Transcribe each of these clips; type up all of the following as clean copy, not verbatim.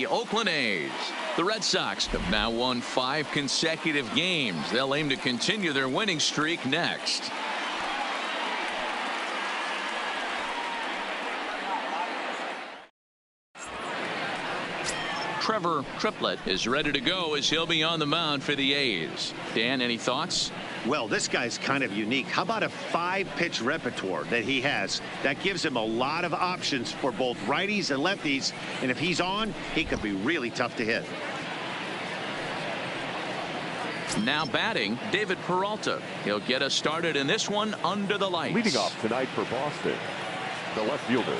the Oakland A's. The Red Sox have now won 5 consecutive games. They'll aim to continue their winning streak next. Trevor Triplett is ready to go as he'll be on the mound for the A's. Dan, any thoughts? Well, this guy's kind of unique. How about a 5-pitch repertoire that he has? That gives him a lot of options for both righties and lefties. And if he's on, he could be really tough to hit. Now batting, David Peralta. He'll get us started in this one under the lights. Leading off tonight for Boston, the left fielder,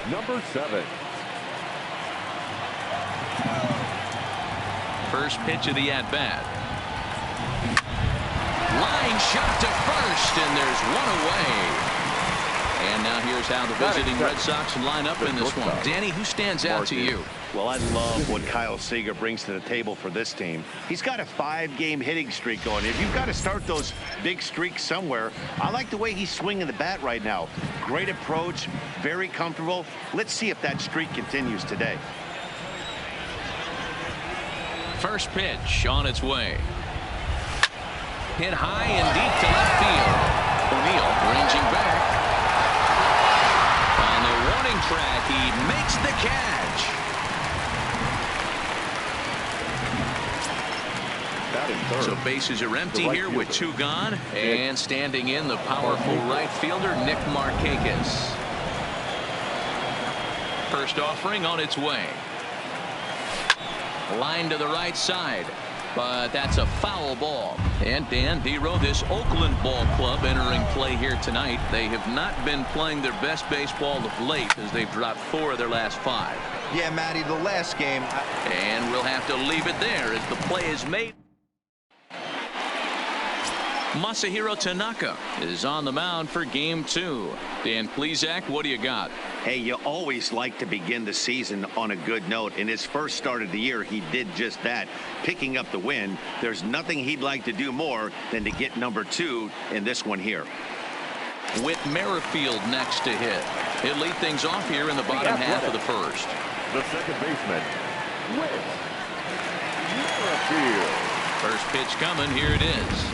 number 7. First pitch of the at-bat. Line shot to first, and there's one away. And now here's how the visiting Red Sox line up in this one. Danny, who stands out to you? Well, I love what Kyle Seager brings to the table for this team. He's got a 5-game hitting streak going. If you've got to start those big streaks somewhere, I like the way he's swinging the bat right now. Great approach, very comfortable. Let's see if that streak continues today. First pitch on its way. Hit high and deep to left field. O'Neill ranging back. On the warning track, he makes the catch. So bases are empty here with 2 gone. And standing in, the powerful right fielder, Nick Markakis. First offering on its way. Line to the right side, but that's a foul ball. And Dan Dero, this Oakland ball club entering play here tonight. They have not been playing their best baseball of late as they've dropped 4 of their last 5. Yeah, Matty, the last game. And we'll have to leave it there as the play is made. Masahiro Tanaka is on the mound for game 2. Dan Plesac, what do you got? Hey, you always like to begin the season on a good note. In his first start of the year, he did just that, picking up the win. There's nothing he'd like to do more than to get number 2 in this one here. Whit Merrifield next to hit. He'll lead things off here in the bottom half of the first. The second baseman, Whit Merrifield. First pitch coming. Here it is.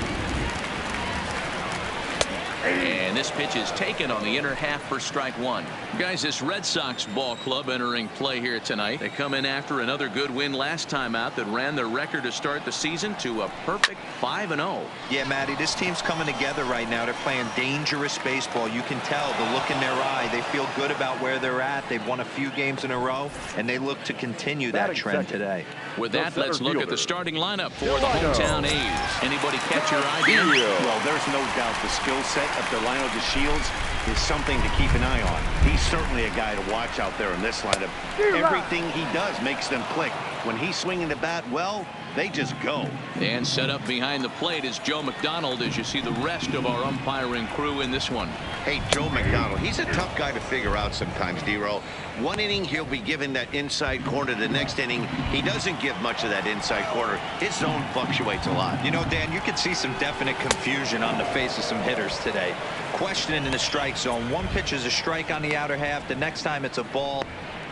And this pitch is taken on the inner half for strike 1. Guys, this Red Sox ball club entering play here tonight. They come in after another good win last time out that ran their record to start the season to a perfect 5-0. Yeah, Matty, this team's coming together right now. They're playing dangerous baseball. You can tell the look in their eye. They feel good about where they're at. They've won a few games in a row, and they look to continue that trend today. With that, let's look at the starting lineup for the hometown A's. Anybody catch your eye? Well, there's no doubt the skill set of Delino DeShields is something to keep an eye on. He's certainly a guy to watch out there in this lineup. Everything he does makes them click. When he's swinging the bat, well, they just go. And set up behind the plate is Joe McDonald as you see the rest of our umpiring crew in this one. Hey, Joe McDonald, he's a tough guy to figure out sometimes, Dero. One inning, he'll be given that inside corner. The next inning, he doesn't give much of that inside corner. His zone fluctuates a lot. You know, Dan, you could see some definite confusion on the face of some hitters today. Questioning in the strike zone. One pitch is a strike on the outer half. The next time it's a ball.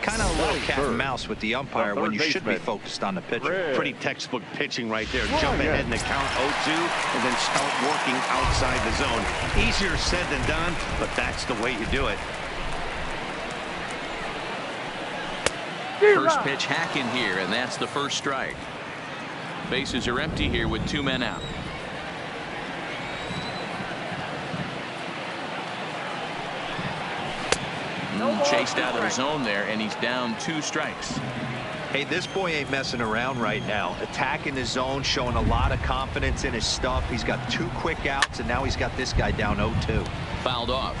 Kind of a little cat and mouse with the umpire when you should be focused on the pitcher. Pretty textbook pitching right there. Jump ahead in the count 0-2 and then start working outside the zone. Easier said than done, but that's the way you do it. First pitch hacking here, and that's the first strike. Bases are empty here with 2 men out. Chased out of the zone there, and he's down 2 strikes. Hey, this boy ain't messing around right now. Attacking the zone, showing a lot of confidence in his stuff. He's got 2 quick outs, and now he's got this guy down 0-2. Fouled off.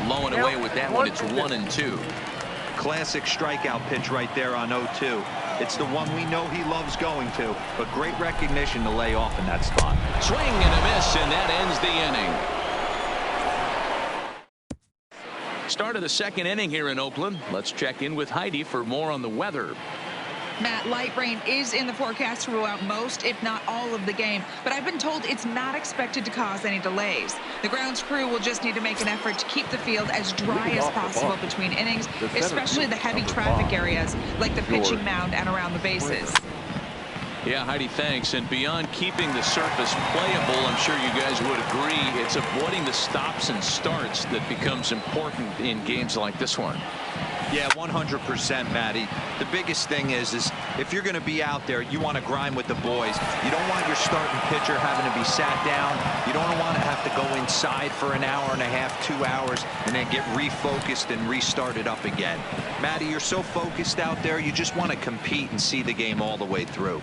Low and away with that one. It's 1-2. Classic strikeout pitch right there on 0-2. It's the one we know he loves going to, but great recognition to lay off in that spot. Swing and a miss, and that ends the inning. Start of the second inning here in Oakland. Let's check in with Heidi for more on the weather. Matt, light rain is in the forecast throughout most, if not all, of the game, but I've been told it's not expected to cause any delays. The grounds crew will just need to make an effort to keep the field as dry as possible between innings, especially the heavy traffic areas like the pitching mound and around the bases. Yeah, Heidi, thanks. And beyond keeping the surface playable, I'm sure you guys would agree, it's avoiding the stops and starts that becomes important in games like this one. Yeah, 100%, Matty. The biggest thing is if you're going to be out there, you want to grind with the boys. You don't want your starting pitcher having to be sat down. You don't want to have to go inside for an hour and a half, 2 hours, and then get refocused and restarted up again. Matty, you're so focused out there, you just want to compete and see the game all the way through.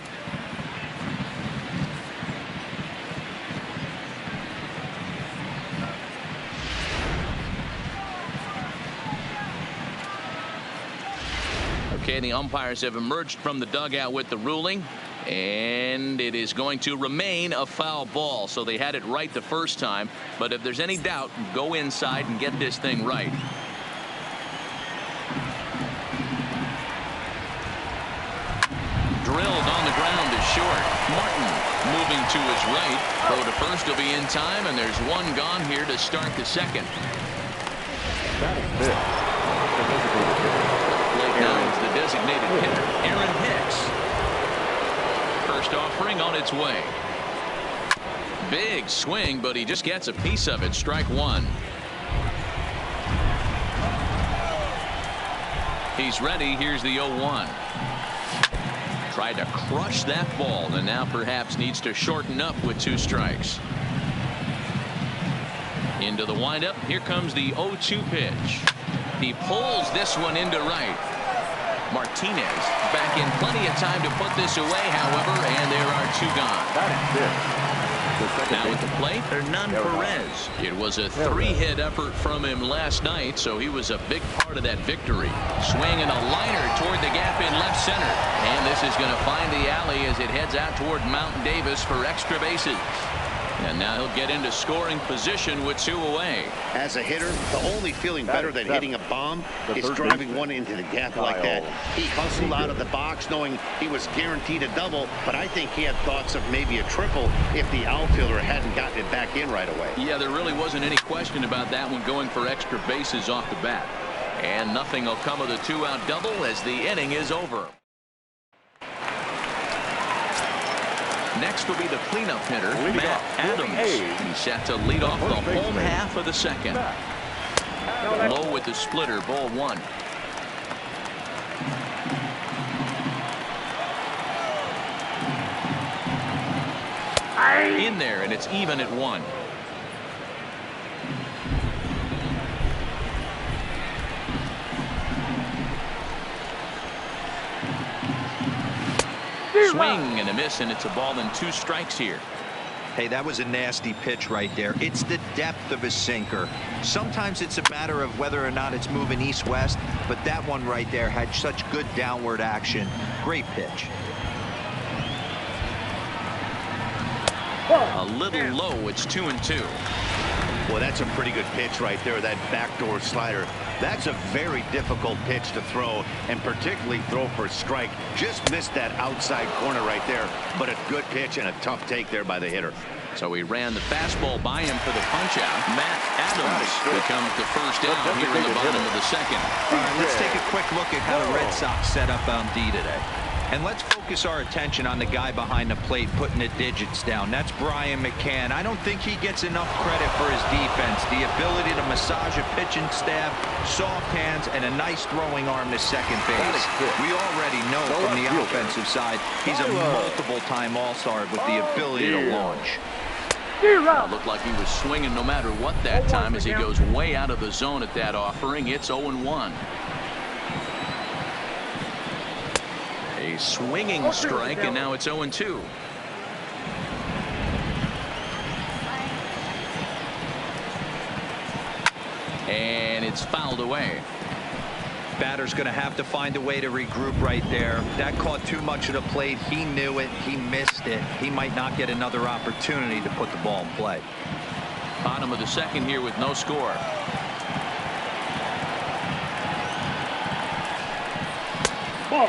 Okay, the umpires have emerged from the dugout with the ruling, and it is going to remain a foul ball. So they had it right the first time, but if there's any doubt, go inside and get this thing right. Drilled on the ground is short. Martin moving to his right. Throw to first will be in time, and there's one gone here to start the second. That is it. Now is the designated hitter, Aaron Hicks. First offering on its way. Big swing, but he just gets a piece of it. Strike one. He's ready. Here's the 0-1. Tried to crush that ball, and now perhaps needs to shorten up with 2 strikes. Into the windup. Here comes the 0-2 pitch. He pulls this one into right. Martinez back in plenty of time to put this away, however, and there are 2 gone. Now at the plate, Hernan Perez. It was a 3-hit effort from him last night, so he was a big part of that victory. Swinging a liner toward the gap in left center, and this is going to find the alley as it heads out toward Mountain Davis for extra bases. And now he'll get into scoring position with 2 away. As a hitter, the only feeling better than hitting a bomb is driving one into the gap like that. He hustled out of the box knowing he was guaranteed a double, but I think he had thoughts of maybe a triple if the outfielder hadn't gotten it back in right away. Yeah, there really wasn't any question about that one, going for extra bases off the bat. And nothing will come of the 2-out double as the inning is over. Next will be the cleanup hitter, Matt Adams. He's set to lead off the home half of the second. Low with the splitter, ball 1. In there, and it's even at 1. Swing and a miss, and it's a ball and 2 strikes here. Hey, that was a nasty pitch right there. It's the depth of a sinker. Sometimes it's a matter of whether or not it's moving east-west, but that one right there had such good downward action. Great pitch. A little low. It's 2-2. Well, that's a pretty good pitch right there, that backdoor slider. That's a very difficult pitch to throw, and particularly throw for a strike. Just missed that outside corner right there, but a good pitch and a tough take there by the hitter. So he ran the fastball by him for the punch-out. Matt Adams becomes the first down here in the bottom of the second. All right, let's take a quick look at how the Red Sox set up on D today. And let's focus our attention on the guy behind the plate putting the digits down. That's Brian McCann. I don't think he gets enough credit for his defense. The ability to massage a pitching staff, soft hands, and a nice throwing arm to second base. We already know from the offensive side, he's a multiple-time All-Star with the ability to launch. It looked like he was swinging no matter what that time as he goes way out of the zone at that offering. It's 0-1. A swinging strike, and now it's 0-2. And it's fouled away. Batter's going to have to find a way to regroup right there. That caught too much of the plate. He knew it. He missed it. He might not get another opportunity to put the ball in play. Bottom of the second here with no score.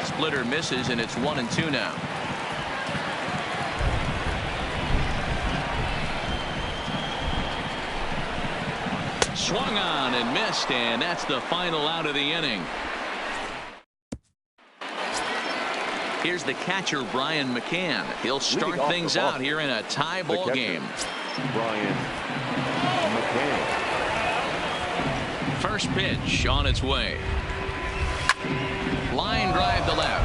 Splitter misses, and it's 1-2 now. Swung on and missed, and that's the final out of the inning. Here's the catcher, Brian McCann. He'll start things out here in a tie ball game. Brian McCann. First pitch on its way. Line drive to left.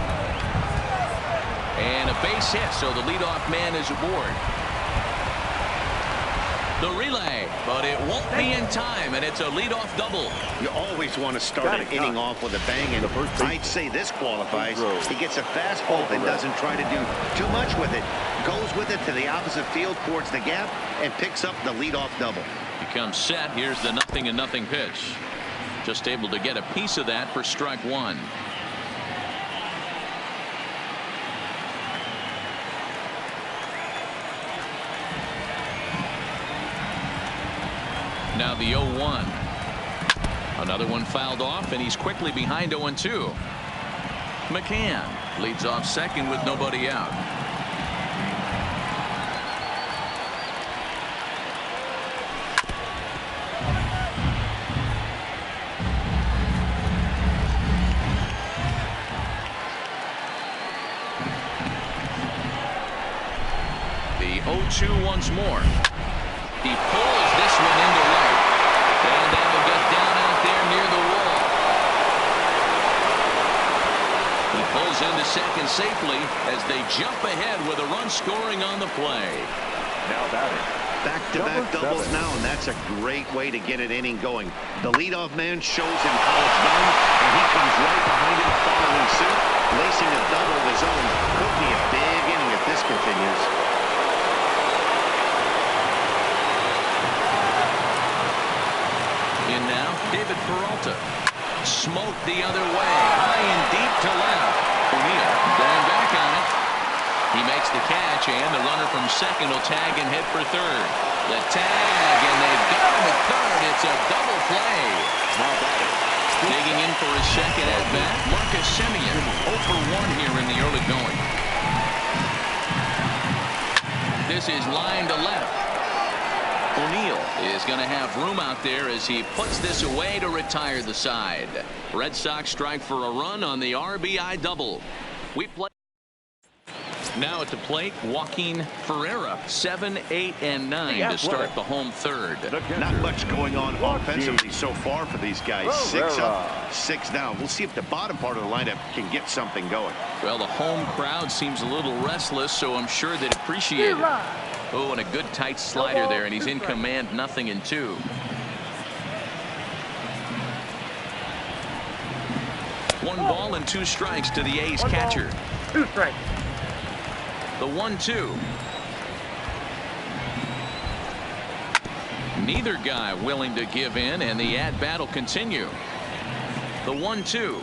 And a base hit, so the leadoff man is aboard. The relay, but it won't be in time, and it's a leadoff double. You always want to start an inning off with a bang, and I'd say this qualifies. He gets a fastball and doesn't try to do too much with it. Goes with it to the opposite field towards the gap and picks up the leadoff double. Becomes set. Here's the 0-0 pitch. Just able to get a piece of that for strike one. Now the 0-1. Another one fouled off, and he's quickly behind 0-2. McCann leads off second with nobody out. The 0-2 once more. He pulls this one into right. And that'll get down out there near the wall. He pulls into second safely as they jump ahead with a run scoring on the play. Now batting. Back-to-back doubles now, and that's a great way to get an inning going. The leadoff man shows him how it's done, and he comes right behind him following suit, lacing a double of his own. Could be a big inning if this continues. In now, David Peralta. Smoked the other way, high and deep to left. O'Neill going back on it. He makes the catch, and the runner from second will tag and hit for third. The tag, and they've got him at third. It's a double play. Digging in for his second at bat, Marcus Semien. 0 for 1 here in the early going. This is line to left. O'Neill is going to have room out there as he puts this away to retire the side. Red Sox strike for a run on the RBI double. We play. Now at the plate, Joaquin Ferreira, 7, 8, and 9 to start the home third. Not much going on offensively so far for these guys. 6 up, 6 down. We'll see if the bottom part of the lineup can get something going. Well, the home crowd seems a little restless, so I'm sure they'd appreciate it. Oh, and a good tight slider there, and he's in command, 0-2. One ball and 2 strikes to the A's catcher. 2 strikes. The 1-2. Neither guy willing to give in, and the at-bat will continue. The 1-2.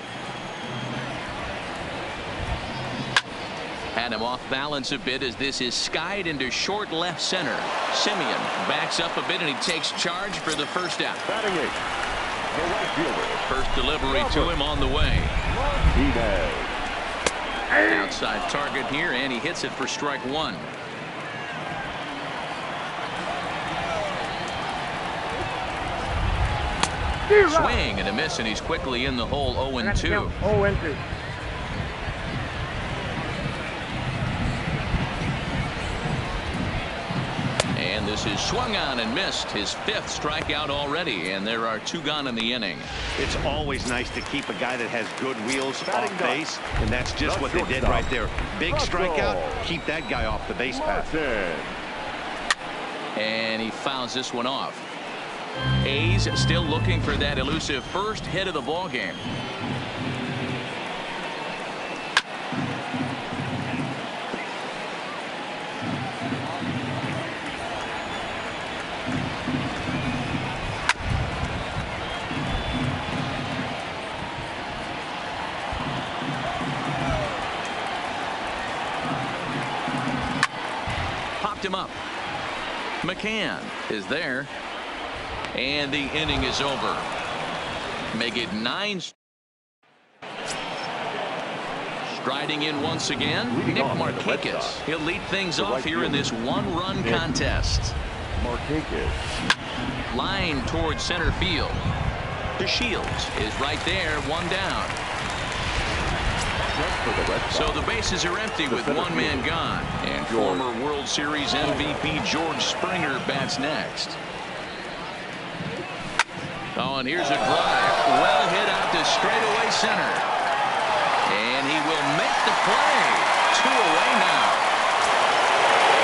Had him off balance a bit as this is skied into short left center. Semien backs up a bit, and he takes charge for the first out. Batting 8. The right fielder. First delivery to him on the way. Martinez. Outside target here, and he hits it for strike one. Swing and a miss, and he's quickly in the hole. 0-2. 0-2. And this is swung on and missed. His 5th strikeout already, and there are 2 gone in the inning. It's always nice to keep a guy that has good wheels off base, and that's just what they did right there. Big strikeout, keep that guy off the base path. And he fouls this one off. A's still looking for that elusive first hit of the ball game. Him up. McCann is there, and the inning is over. Make it 9. Striding in once again, Nick Markakis. He'll lead things off here in this one-run contest. Markakis. Line towards center field. DeShields is right there, one down. So the bases are empty with one man gone. And former World Series MVP George Springer bats next. Oh, and here's a drive. Well hit out to straightaway center. And he will make the play. 2 away now.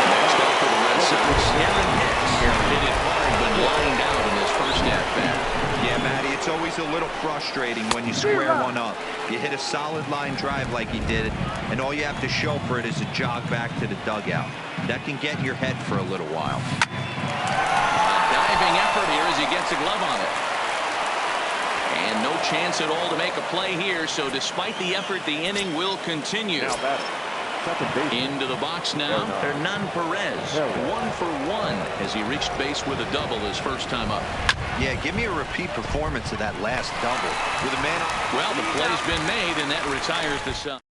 Next up for the Red Sox, Aaron Hicks. Hit it hard, but lined out in his first at-bat. Yeah, Matty, it's always a little frustrating when you square one up. You hit a solid line drive like he did, and all you have to show for it is a jog back to the dugout. That can get in your head for a little while. A diving effort here as he gets a glove on it. And no chance at all to make a play here, so despite the effort, the inning will continue. Into the box now, Hernan Perez, 1 for 1 as he reached base with a double his first time up. Yeah, give me a repeat performance of that last double with a man. Well, the play's been made, and that retires the Sox.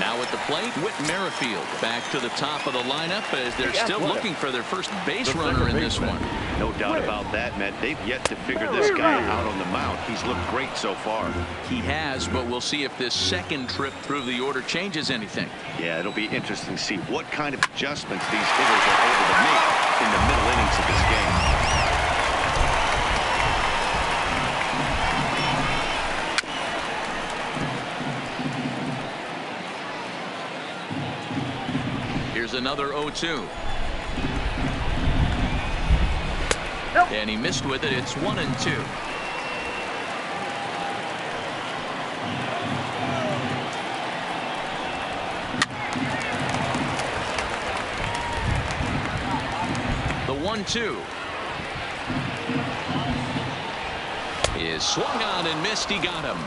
Now at the plate, Whit Merrifield back to the top of the lineup as they're still looking for their first base runner in this one. No doubt about that, Matt. They've yet to figure this guy out on the mound. He's looked great so far. He has, but we'll see if this second trip through the order changes anything. Yeah, it'll be interesting to see what kind of adjustments these hitters are able to make in the middle innings of this game. Here's another 0-2. And he missed with it. It's 1-2. The 1-2 is swung on and missed. He got him.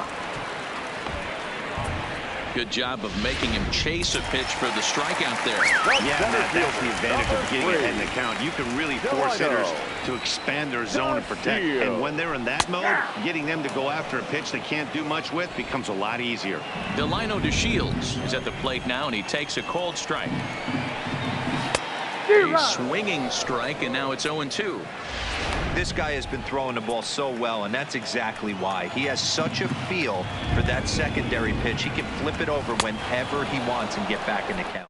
Good job of making him chase a pitch for the strikeout there. Yeah, Matt, that's the advantage of getting ahead in the count. You can really force hitters to expand their zone and protect. And when they're in that mode, getting them to go after a pitch they can't do much with becomes a lot easier. Delino DeShields is at the plate now, and he takes a called strike. A swinging strike, and now it's 0-2. This guy has been throwing the ball so well, and that's exactly why. He has such a feel for that secondary pitch. He can flip it over whenever he wants and get back in the count.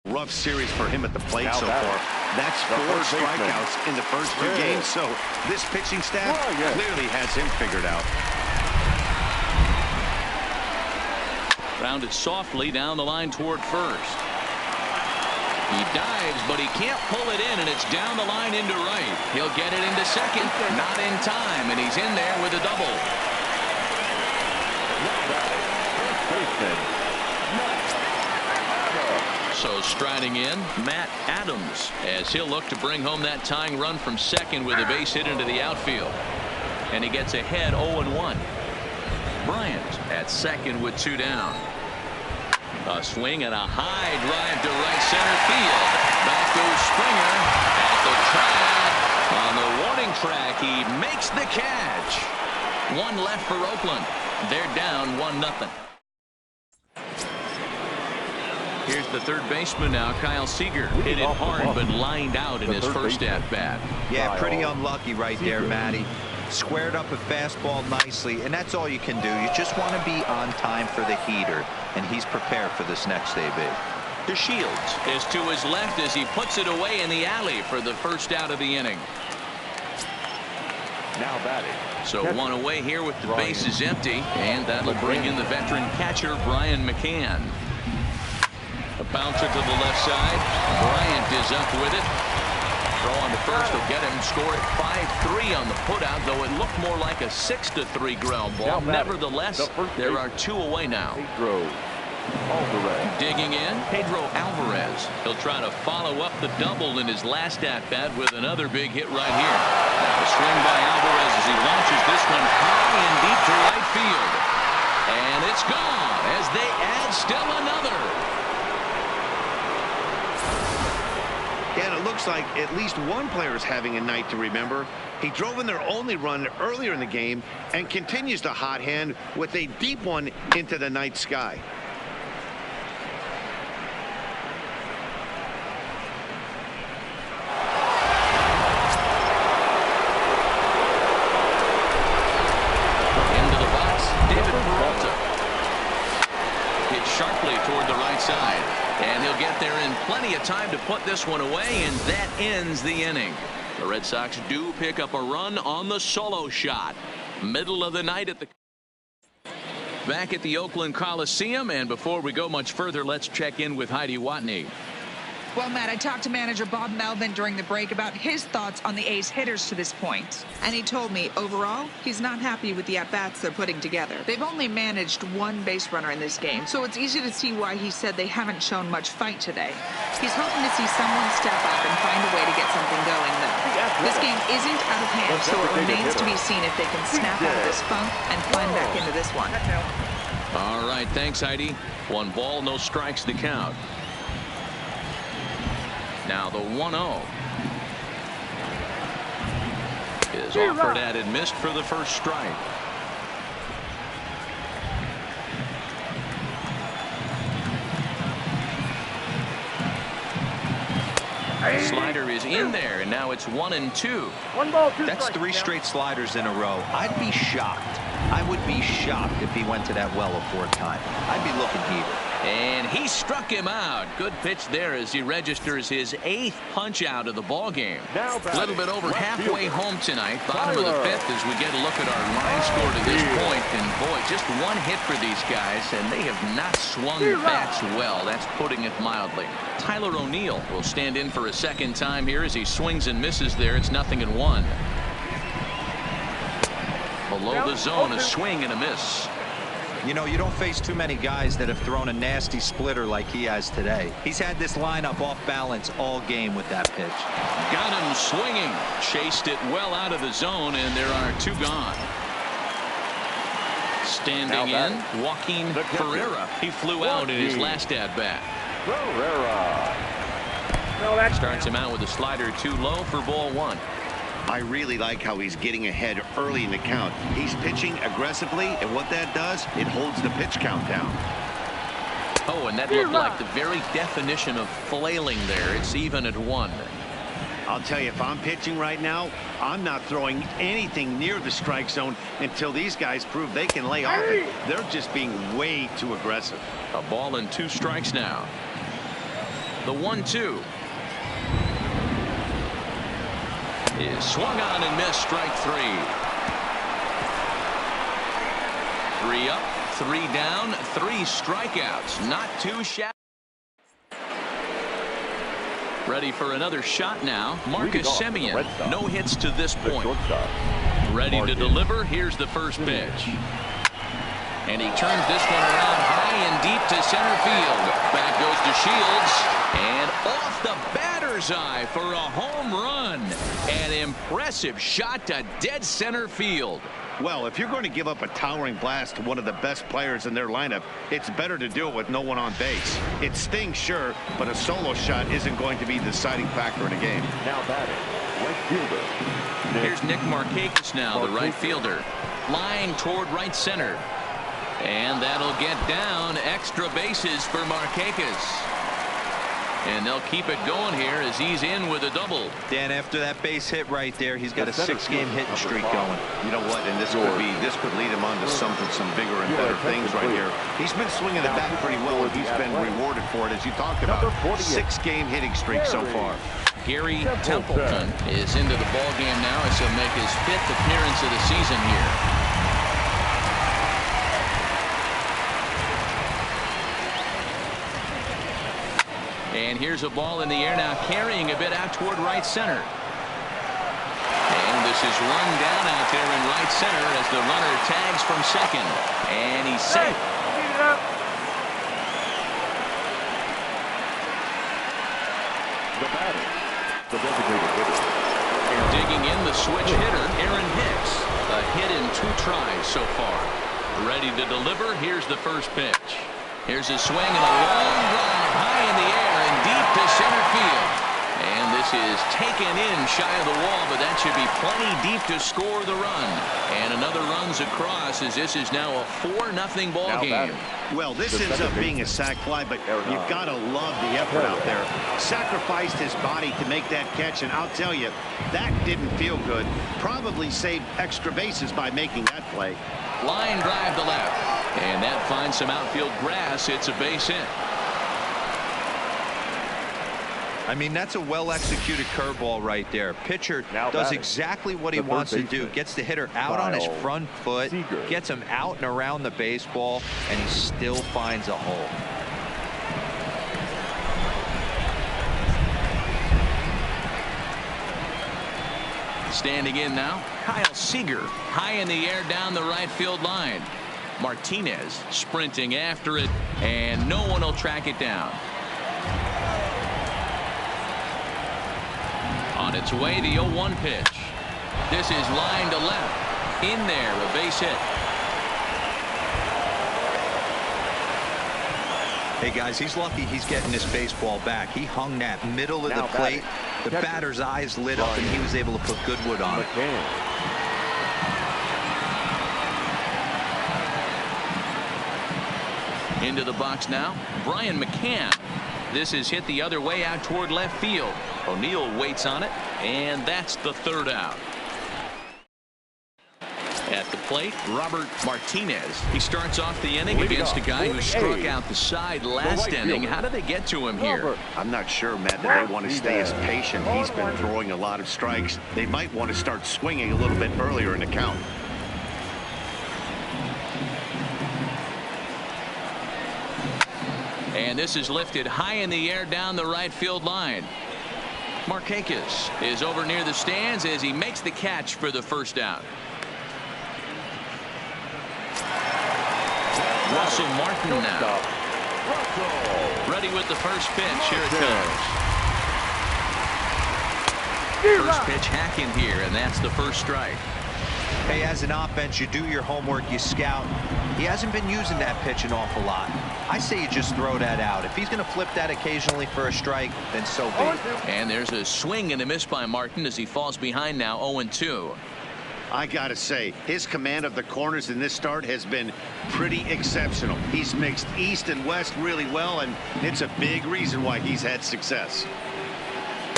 Rough series for him at the plate so far. That's 4 strikeouts in the first 2 games, so this pitching staff clearly has him figured out. Rounded softly down the line toward first. He dives, but he can't pull it in, and it's down the line into right. He'll get it into second. Not in time, and he's in there with a double. So striding in, Matt Adams, as he'll look to bring home that tying run from second with a base hit into the outfield. And he gets ahead 0-1. Bryant at second with 2 down. A swing and a high drive to right center field. Back goes Springer at the track. On the warning track, he makes the catch. 1 left for Oakland. They're down 1-0. Here's the third baseman now, Kyle Seager. Hit it hard, but lined out in his first at-bat. Yeah, pretty unlucky right there, Matty. Squared up a fastball nicely, and that's all you can do. You just want to be on time for the heater, and he's prepared for this next AB. DeShields is to his left as he puts it away in the alley for the first out of the inning. Now batting. So 1 away here with the bases empty, and that'll bring in the veteran catcher Brian McCann. A bouncer to the left side. Bryant is up with it. Throw on to first will get him. Score at 5-3 on the putout, though it looked more like a 6-3 ground ball. Nevertheless, there are 2 away now. Digging in, Pedro Alvarez. He'll try to follow up the double in his last at-bat with another big hit right here. A swing by Alvarez as he launches this one high and deep to right field. And it's gone as they add still another. Yeah, and it looks like at least one player is having a night to remember. He drove in their only run earlier in the game and continues to hot hand with a deep one into the night sky. Sharply toward the right side, and he'll get there in plenty of time to put this one away, and that ends the inning. The Red Sox do pick up a run on the solo shot. Middle of the night at the back at the Oakland Coliseum, and before we go much further, let's check in with Heidi Watney. Well, Matt, I talked to manager Bob Melvin during the break about his thoughts on the A's hitters to this point. And he told me, overall, he's not happy with the at-bats they're putting together. They've only managed one base runner in this game, so it's easy to see why he said they haven't shown much fight today. He's hoping to see someone step up and find a way to get something going, though. This game isn't out of hand, so it remains to be seen if they can snap out of this funk and climb back into this one. All right, thanks, Heidi. 1 ball, no strikes to count. Now the 1-0 is offered at and missed for the first strike. Slider is in there, and now it's 1-2. 1 ball, 2 That's strikes. 3 straight sliders in a row. I'd be shocked. I would be shocked if he went to that well a 4th time. I'd be looking deeper. And he struck him out. Good pitch there as he registers his 8th punch out of the ball game. A little bit over halfway home tonight, bottom of the 5th, as we get a look at our line score to this point. And boy, just 1 hit for these guys, and they have not swung the bats well. That's putting it mildly. Tyler O'Neill will stand in for a 2nd time here as he swings and misses there. It's 0-1. Below the zone, a swing and a miss. You know, you don't face too many guys that have thrown a nasty splitter like he has today. He's had this lineup off balance all game with that pitch. Got him swinging. Chased it well out of the zone, and there are 2 gone. Standing in, Joaquin Ferreira. He flew out in his last at-bat. Starts him out with a slider too low for ball 1. I really like how he's getting ahead early in the count. He's pitching aggressively, and what that does, it holds the pitch count down. Oh, and that looked like the very definition of flailing there. It's even at 1. I'll tell you, if I'm pitching right now, I'm not throwing anything near the strike zone until these guys prove they can lay off it. They're just being way too aggressive. A ball and 2 strikes now. The 1-2 is swung on and missed. Strike 3. 3 up, 3 down, 3 strikeouts. Not too shabby. Ready for another shot now. Marcus Semien. No hits to this point. Ready to deliver. Here's the first pitch. And he turns this one around high and deep to center field. Back goes to Shields. And off the batter's eye for a home run. An impressive shot to dead center field. Well, if you're going to give up a towering blast to one of the best players in their lineup, it's better to do it with no one on base. It stings, sure, but a solo shot isn't going to be the deciding factor in a game. Now batting, right fielder. Here's Nick Markakis now, the right fielder. Flying toward right center. And that'll get down. Extra bases for Markakis. And they'll keep it going here as he's in with a double. Dan, after that base hit right there, he's got a 6-game hitting streak going. You know what? And this could lead him on to some bigger and better things right here. He's been swinging the bat pretty well, and he's been rewarded for it, as you talked about. 6-game hitting streak so far. Gary Templeton is into the ball game now as he'll make his 5th appearance of the season here. And here's a ball in the air now, carrying a bit out toward right center. And this is run down out there in right center as the runner tags from second. And he's safe. The batter, the designated hitter. Digging in, the switch hitter, Aaron Hicks. A hit in 2 tries so far. Ready to deliver. Here's the first pitch. Here's a swing and a long drive high in the air and deep to center field. And is taken in shy of the wall, but that should be plenty deep to score the run. And another runs across as this is now a 4-0 ball game. Well, this ends up being a sac fly, but you've got to love the effort out there. Sacrificed his body to make that catch, and I'll tell you, that didn't feel good. Probably saved extra bases by making that play. Line drive to left, and that finds some outfield grass. It's a base hit. I mean, that's a well-executed curveball right there. Pitcher does exactly what he wants to do. Gets the hitter out on his front foot, gets him out and around the baseball, and he still finds a hole. Standing in now, Kyle Seager, high in the air down the right field line. Martinez sprinting after it, and no one will track it down. On its way, the 0-1 pitch. This is line to left. In there, a base hit. Hey, guys, he's lucky he's getting this baseball back. He hung that middle of the plate. The batter's eyes lit up, and he was able to put good wood on it. Into the box now, Brian McCann. This is hit the other way out toward left field. O'Neill waits on it, and that's the third out. At the plate, Robert Martinez. He starts off the inning against a guy who struck out the side last inning. How did they get to him here? I'm not sure, Matt, that they want to stay as patient. He's been throwing a lot of strikes. They might want to start swinging a little bit earlier in the count. And this is lifted high in the air down the right field line. Markakis is over near the stands as he makes the catch for the first out. Russell Martin now. Ready with the first pitch. Here it comes. First pitch hacking here, and that's the first strike. Hey, as an offense, you do your homework, you scout. He hasn't been using that pitch an awful lot. I say you just throw that out. If he's going to flip that occasionally for a strike, then so be it. And there's a swing and a miss by Martin as he falls behind now 0-2. I gotta say, his command of the corners in this start has been pretty exceptional. He's mixed east and west really well, and it's a big reason why he's had success.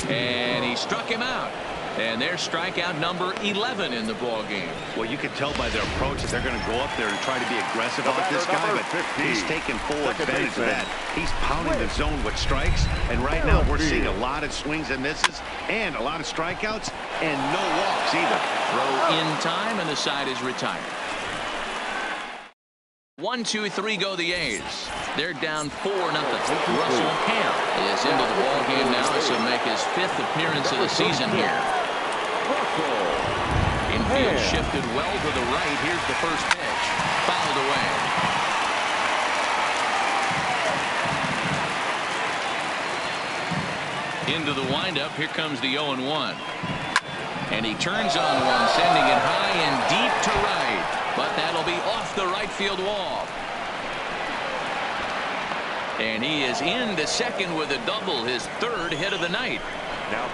And he struck him out. And there's strikeout number 11 in the ball game. Well, you can tell by their approach that they're going to go up there and try to be aggressive about this guy, but he's taking full advantage of that. He's pounding the zone with strikes, and right now we're seeing a lot of swings and misses and a lot of strikeouts and no walks either. Throw in time, and the side is retired. 1-2-3 go the A's. They're down 4-0. Russell Ham is into the ball game now as he'll make his 5th appearance of the season here. Infield shifted well to the right. Here's the first pitch. Fouled away. Into the windup. Here comes the 0-1. And he turns on one, sending it high and deep to right. But that'll be off the right field wall. And he is into second with a double, his 3rd hit of the night.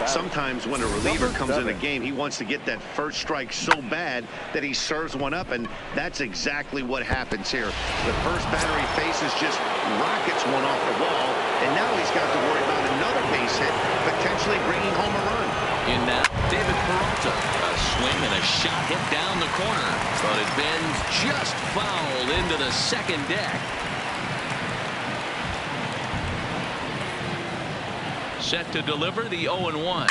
Sometimes when a reliever comes in a game, he wants to get that first strike so bad that he serves one up, and that's exactly what happens here. The first batter he faces just rockets one off the wall, and now he's got to worry about another base hit, potentially bringing home a run. In now, David Peralta. A swing and a shot hit down the corner, but it bends just foul into the second deck. Set to deliver the 0-1.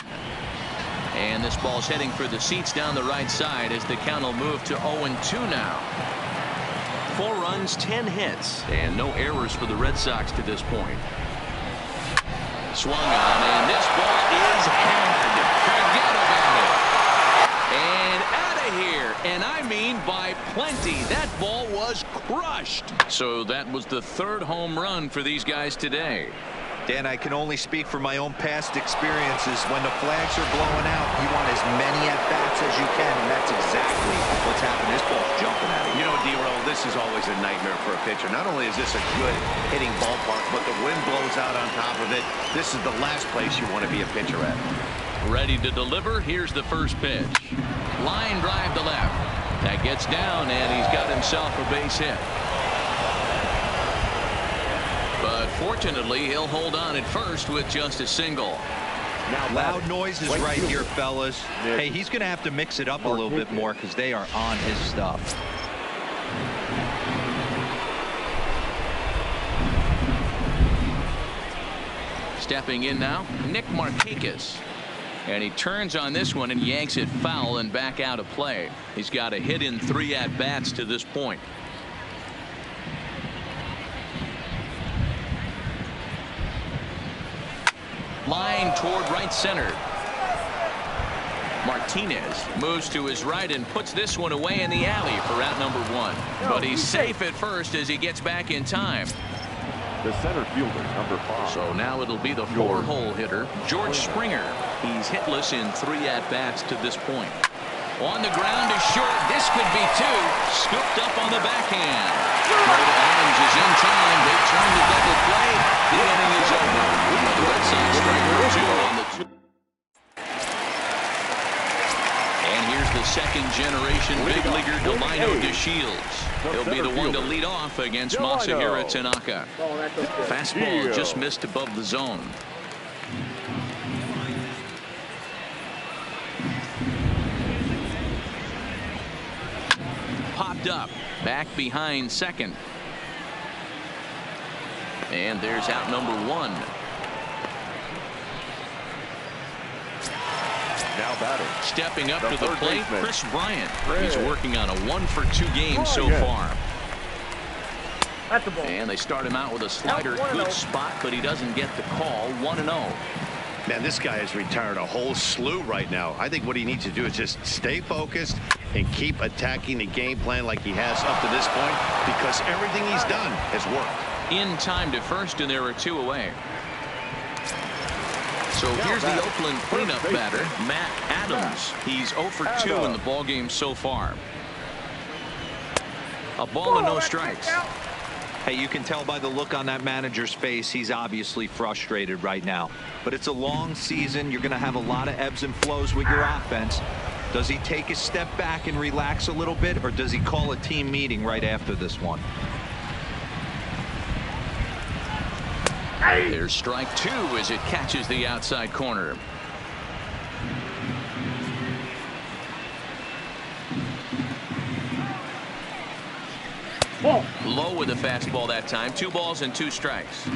And this ball's heading for the seats down the right side as the count will move to 0-2 now. 4 runs, 10 hits, and no errors for the Red Sox to this point. Swung on, and this ball is hammered. Forget about it. And out of here. And I mean by plenty. That ball was crushed. So that was the 3rd home run for these guys today. Dan, I can only speak from my own past experiences. When the flags are blowing out, you want as many at-bats as you can, and that's exactly what's happened. This ball's jumping at him. You know, D-Roll, this is always a nightmare for a pitcher. Not only is this a good hitting ballpark, but the wind blows out on top of it. This is the last place you want to be a pitcher at. Ready to deliver. Here's the first pitch. Line drive to left. That gets down, and he's got himself a base hit. But fortunately, he'll hold on at first with just a single. Now loud noises right here, fellas. Hey, he's going to have to mix it up a little bit more because they are on his stuff. Stepping in now, Nick Markakis. And he turns on this one and yanks it foul and back out of play. He's got a hit in 3 at-bats to this point. Line toward right center. Martinez moves to his right and puts this one away in the alley for out number 1. But he's safe at first as he gets back in time. The center fielder, number 5. So now it'll be the 4-hole hitter, George Springer. He's hitless in 3 at-bats to this point. On the ground is short. This could be 2. Scooped up on the backhand. Adams is in time. They turn the double play. The inning is over. The Red Sox strike number 2 on the 2. And here's the second-generation big leaguer, Delino DeShields. He'll be the one to lead off against Masahiro Tanaka. Fastball just missed above the zone. Popped up, back behind second. And there's out number 1. Now batting. Stepping up to the plate, Chris Bryant. He's working on a 1-for-2 game so far. That's the ball. And they start him out with a slider. Good spot, but he doesn't get the call. 1-0. Man, this guy has retired a whole slew right now. I think what he needs to do is just stay focused and keep attacking the game plan like he has up to this point, because everything he's done has worked. In time to first, and there are 2 away. So here's the Oakland cleanup batter, Matt Adams. He's 0 for 2 in the ballgame so far. A ball and no strikes. Hey, you can tell by the look on that manager's face, he's obviously frustrated right now. But it's a long season. You're going to have a lot of ebbs and flows with your offense. Does he take a step back and relax a little bit, or does he call a team meeting right after this one? There's strike 2 as it catches the outside corner. Low with a fastball that time. 2 balls and 2 strikes.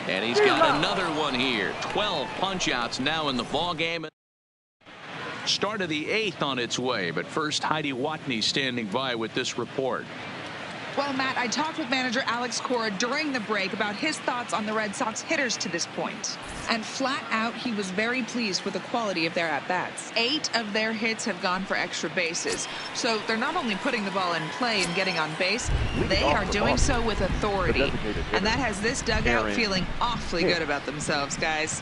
And he's got another one here. 12 punch-outs now in the ball game. Start of the 8th on its way, but first Heidi Watney standing by with this report. Well, Matt, I talked with manager Alex Cora during the break about his thoughts on the Red Sox hitters to this point. And flat out, he was very pleased with the quality of their at-bats. 8 of their hits have gone for extra bases. So they're not only putting the ball in play and getting on base, they are doing so with authority. And that has this dugout feeling awfully good about themselves, guys.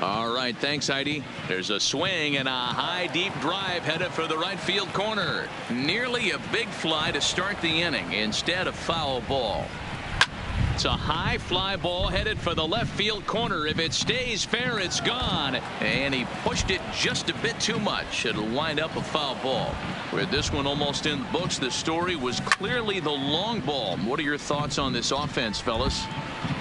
All right, thanks, Heidi. There's a swing and a high, deep drive headed for the right field corner. Nearly a big fly to start the inning. Instead, a foul ball. It's a high fly ball headed for the left field corner. If it stays fair, it's gone. And he pushed it just a bit too much. It'll wind up a foul ball. With this one almost in the books, the story was clearly the long ball. What are your thoughts on this offense, fellas?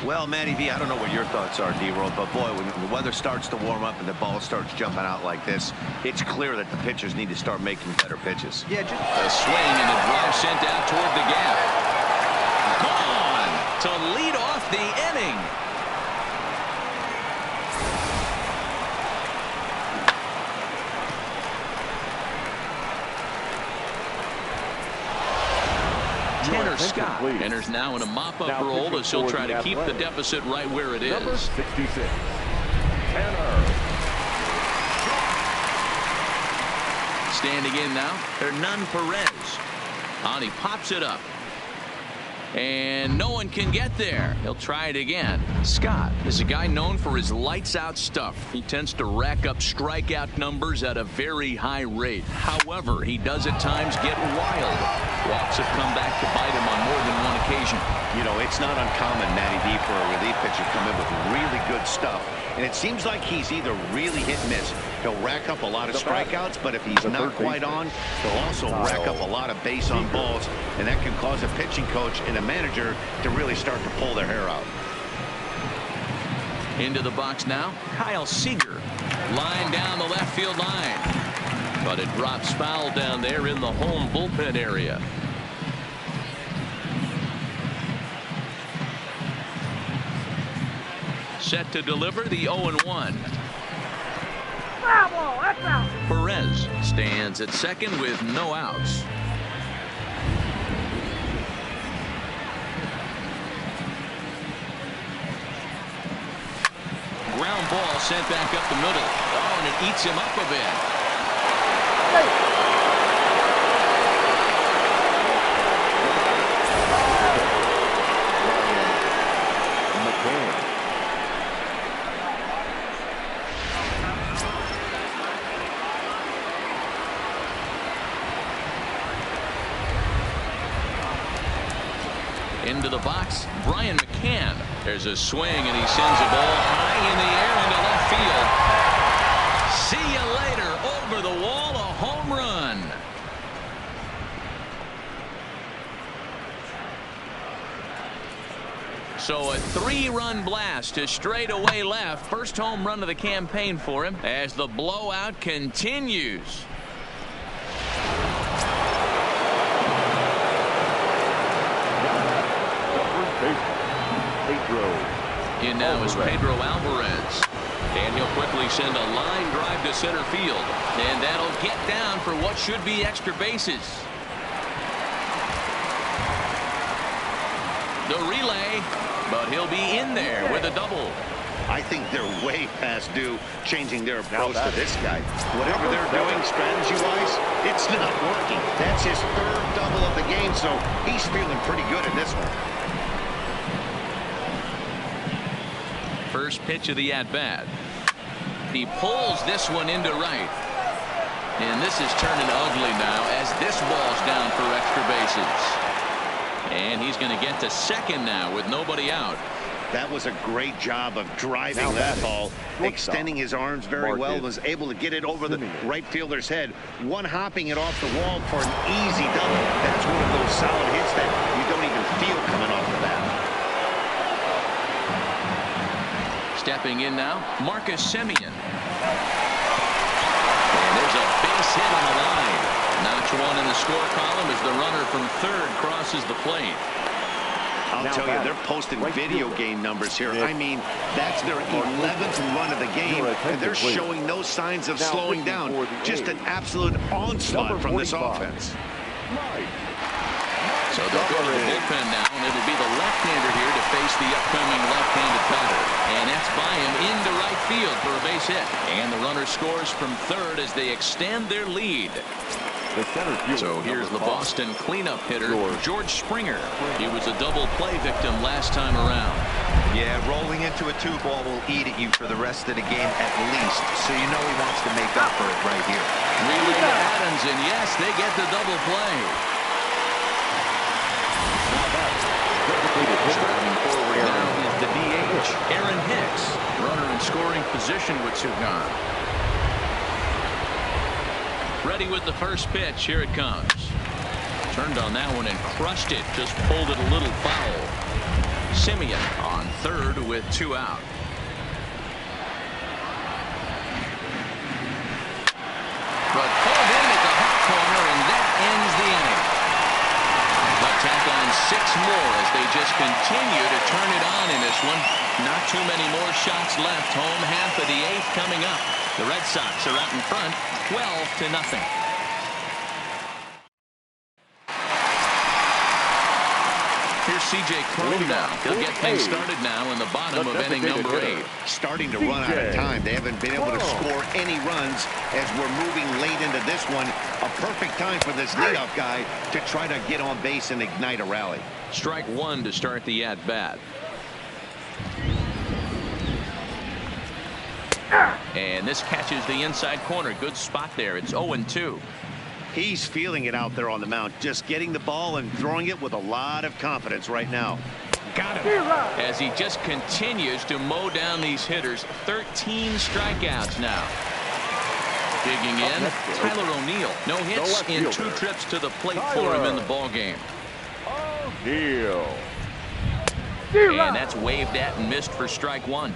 Well, Matty V, I don't know what your thoughts are, D-Roll, but boy, when the weather starts to warm up and the ball starts jumping out like this, it's clear that the pitchers need to start making better pitches. Yeah, just a swing and a drive sent out toward the gap. Gone to lead off the inning. Tanner Scott enters now in a mop-up role as he'll try to keep the deficit right where it is. Number 66, Tanner. Standing in now, Hernan Perez. He pops it up. And no one can get there. He'll try it again. Scott is a guy known for his lights-out stuff. He tends to rack up strikeout numbers at a very high rate. However, he does at times get wild. Walks have come back to bite him on more than one occasion. You know, it's not uncommon, Matty D, for a relief pitcher to come in with really good stuff. And it seems like he's either really hit and miss. He'll rack up a lot of strikeouts, but if he's not quite on, he'll also rack up a lot of base on balls. And that can cause a pitching coach and a manager to really start to pull their hair out. Into the box now, Kyle Seager. Line down the left field line. But it drops foul down there in the home bullpen area. Set to deliver the 0-1. Foul ball, that's out. Perez stands at second with no outs. Ground ball sent back up the middle. Oh, and it eats him up a bit. Into the box, Brian McCann. There's a swing, and he sends a ball high in the air into left field. See you later. Over the wall, a home run. So a 3-run blast to straightaway left. First home run of the campaign for him as the blowout continues. In now is Pedro Alvarez. And he'll quickly send a line drive to center field. And that'll get down for what should be extra bases. The relay, but he'll be in there with a double. I think they're way past due changing their approach to this guy. Whatever they're doing strategy-wise, it's not working. That's his third double of the game, so he's feeling pretty good in this one. First pitch of the at-bat. He pulls this one into right. And this is turning ugly now as this ball's down for extra bases. And he's going to get to second now with nobody out. That was a great job of driving that ball, extending his arms very well, was able to get it over the right fielder's head, one-hopping it off the wall for an easy double. That's one of those solid hits that you don't even feel coming off the bat. Stepping in now, Marcus Semien. And there's a base hit on the line. Notch one in the score column as the runner from third crosses the plate. I'll tell you, they're posting video game numbers here. I mean, that's their 11th run of the game, and they're showing no signs of slowing down. Just an absolute onslaught from this offense. So they'll go to the bullpen now, and it'll be the left-hander here to face the upcoming left-handed batter. And that's by him into right field for a base hit. And the runner scores from third as they extend their lead. So here's the Boston cleanup hitter, George Springer. He was a double play victim last time around. Yeah, rolling into a 2-ball will eat at you for the rest of the game at least. So you know he wants to make up for it right here. Relay to Adams, and yes, they get the double play. Driving forward now is the DH, Aaron Hicks. Runner in scoring position with 2 gone. Ready with the first pitch. Here it comes. Turned on that one and crushed it. Just pulled it a little foul. Semien on third with 2 out. But pulled in at the hot corner, and that ends the inning. But tack on 6 more as they just continue to turn it on in this one. Not too many more shots left. Home half of the 8th coming up. The Red Sox are out in front, 12-0. Here's C.J. Cron now. He'll get things started now in the bottom of inning number 8. Starting to run out of time. They haven't been able to score any runs as we're moving late into this one. A perfect time for this leadoff guy to try to get on base and ignite a rally. Strike 1 to start the at-bat. And this catches the inside corner. Good spot there. It's 0-2. He's feeling it out there on the mound, just getting the ball and throwing it with a lot of confidence right now. Got him. As he just continues to mow down these hitters. 13 strikeouts now. Digging in, Tyler O'Neill. No hits in 2 trips to the plate for him in the ball game. O'Neill. And that's waved at and missed for strike 1.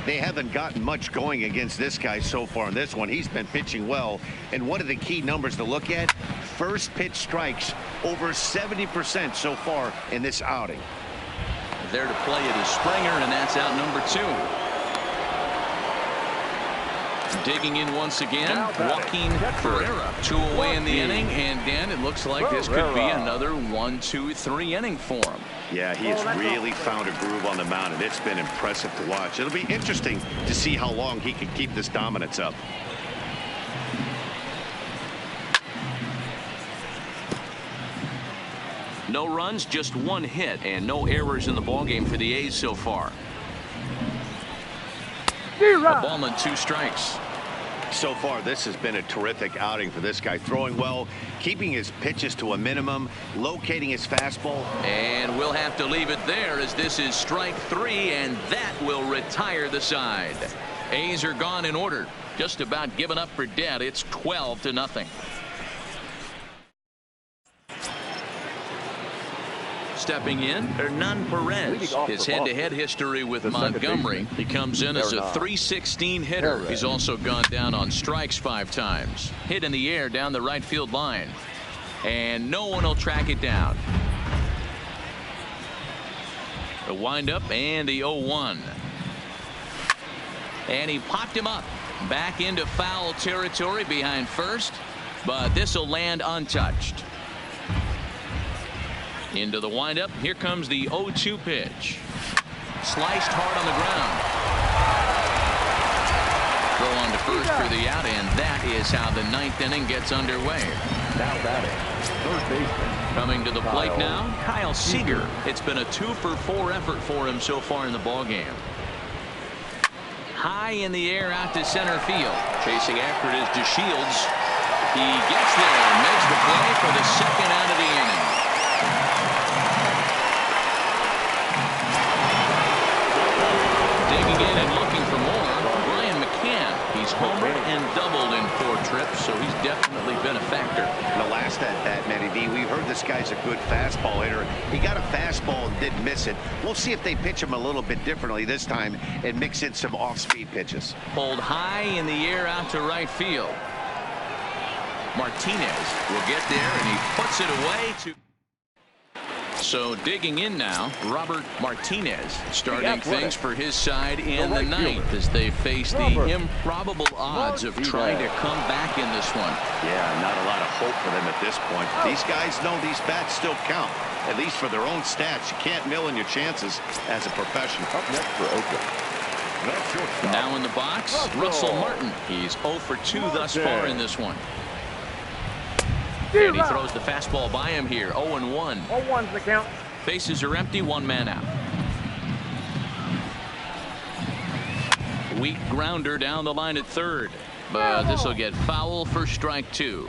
They haven't gotten much going against this guy so far in this one. He's been pitching well. And one of the key numbers to look at, first pitch strikes over 70% so far in this outing. There to play it is Springer, and that's out number 2. Digging in once again, Joaquin Ferreira. 2 away in the inning, and Dan, it looks like this could be another 1, 2, 3 inning for him. Yeah, he has really found a groove on the mound, and it's been impressive to watch. It'll be interesting to see how long he can keep this dominance up. No runs, just 1 hit, and no errors in the ballgame for the A's so far. A ball and 2 strikes. So far, this has been a terrific outing for this guy. Throwing well, keeping his pitches to a minimum, locating his fastball. And we'll have to leave it there as this is strike 3, and that will retire the side. A's are gone in order. Just about given up for dead. It's 12-0. Stepping in, Hernan Perez. His head-to-head history with Montgomery. He comes in as a .316 hitter. He's also gone down on strikes 5 times. Hit in the air down the right field line. And no one will track it down. The windup and the 0-1. And he popped him up. Back into foul territory behind first. But this will land untouched. Into the windup. Here comes the 0-2 pitch. Sliced hard on the ground. Throw on to first for the out, and that is how the 9th inning gets underway. Now batting, third baseman. Coming to the plate now, Kyle Seager. It's been a 2-for-4 effort for him so far in the ballgame. High in the air out to center field. Chasing after it is DeShields. He gets there and makes the play for the 2nd out of the inning. Digging in and looking for more, Brian McCann. He's homered and doubled in 4 trips, so he's definitely been a factor. The last at that, Matty D, we heard this guy's a good fastball hitter. He got a fastball and didn't miss it. We'll see if they pitch him a little bit differently this time and mix in some off-speed pitches. Pulled high in the air out to right field. Martinez will get there, and he puts it away to... So digging in now, Robert Martinez starting things for his side in the 9th as they face the improbable odds of trying to come back in this one. Yeah, not a lot of hope for them at this point. These guys know these bats still count, at least for their own stats. You can't mill in your chances as a professional. Up next for Oakland. Now in the box, Russell Martin. He's 0 for 2 thus far in this one. And he throws the fastball by him here. 0-1. 0-1's the count. Bases are empty. 1 man out. Weak grounder down the line at third. But this will get foul for strike 2.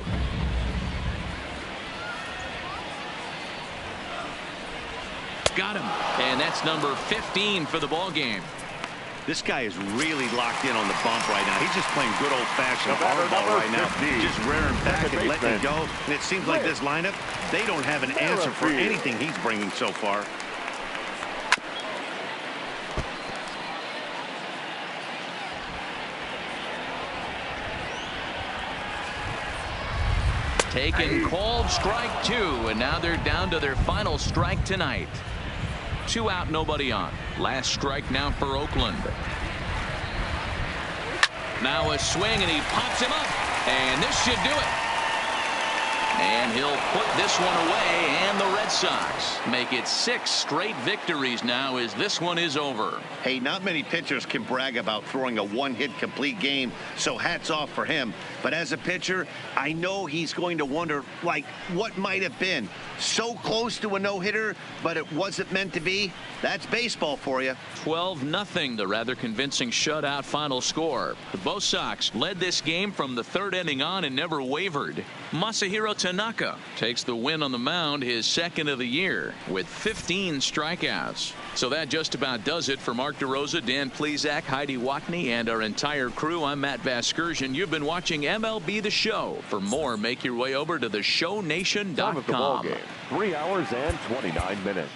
Got him. And that's number 15 for the ball game. This guy is really locked in on the bump right now. He's just playing good old-fashioned hardball right now. Just rearing back and letting it go. And it seems like this lineup, they don't have an answer for anything he's bringing so far. Taken, called strike 2, and now they're down to their final strike tonight. 2 out, nobody on. Last strike now for Oakland. Now a swing, and he pops him up, and this should do it. And he'll put this one away, and the Red Sox make it 6 straight victories now as this one is over. Hey, not many pitchers can brag about throwing a one-hit complete game, so hats off for him. But as a pitcher, I know he's going to wonder, like, what might have been. So close to a no-hitter, but it wasn't meant to be. That's baseball for you. 12-0, the rather convincing shutout final score. The Bo Sox led this game from the 3rd inning on and never wavered. Masahiro Tanaka takes the win on the mound, his 2nd of the year, with 15 strikeouts. So that just about does it for Mark DeRosa, Dan Plesac, Heidi Watney, and our entire crew. I'm Matt Vasgersian. You've been watching MLB The Show. For more, make your way over to theshownation.com. Time of the ball game, 3 hours and 29 minutes.